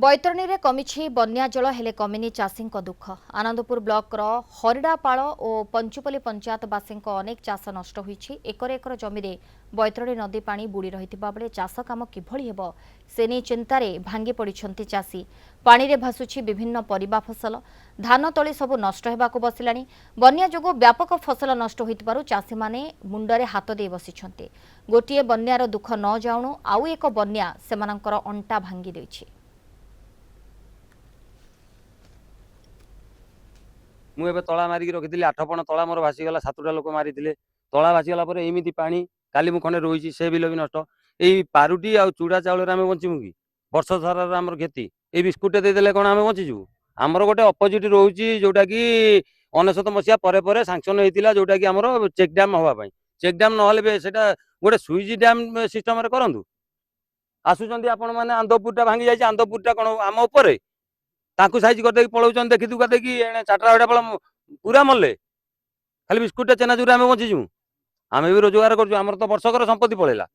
बैतरणी रे कमिछि बन्या जल हेले कमिनी चाषी दुख। आनंदपुर ब्लॉक हरिडापाड़ और पंचुपल्ली पंचायतवासी अनेक चाष नष्ट होईछि। एकर एकर जमी रे बैतरणी नदी पानी बुड़ी रहिथिबा बेले चाष काम किभଳି हेबो से नै चिंतारे भांगी पड़िछन्ति चाषी। पानी रे भासुछि विभिन्न परिबा फसल, धान तଳି सब नष्ट हेबाकु बसिलानी। बन्या जोगु व्यापक फसल नष्ट होइतिबारु चाषी माने मुंडरे हाथ दे बसिछन्ति। गोटिए बन्यार दुख न जाउनु आउ एक बन्या सेमानकर अंटा भांगी दैछि। मुझे तला मारिक रखी 8 पण तला मोर भासीगला 7टा लोक मारी तला भासीगला एमती पानी काली मुझे रही से बिल भी नष्ट यही पारुटी आ चूड़ा चाउल आम बचमु कि वर्ष सारा आम क्षति ये बिस्कुट देदेले कौन आम बचीजु। आमर गोटे अपोजिट रोचे जोटा कि 19 मसीहा पर सांक्शन होता जोटा कि आमर चेक डैम हाँपाई चेक डैम ना गोटे सुइज डैम सिस्टम करूँ आसुँच आपण मैंने आंदपुरटा भांगी जाए आंदपुरटा कौन आम उपर ताकू साइज करदे पलाउन देखी दुखा देखी 4टा बेला पूरा मल्ले खाली बिस्कुट चेनाचूर आम बचीजु। आम भी रोजगार कर वर्षकर संपत्ति पलैला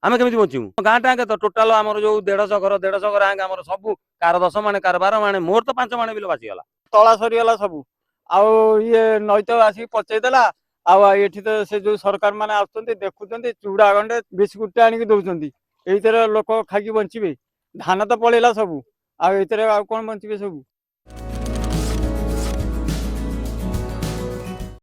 आम केमी बचीमु। गाँ टाँगे तो टोटाल आमर जो 150 घर आगे आम सब कार 10 माणे कार 12 माणे मोर तो 5 माणे बिल भासीगला तला सरीगला सब ये नई तो आसिक पचेदेला आठी तो से जो सरकार मैंने आसुँच देखुं चूड़ा गंडे बिस्कुट आणिक दौरान ये लोक खाई बचे धान तो पलैला सब आ कौन बचे सब।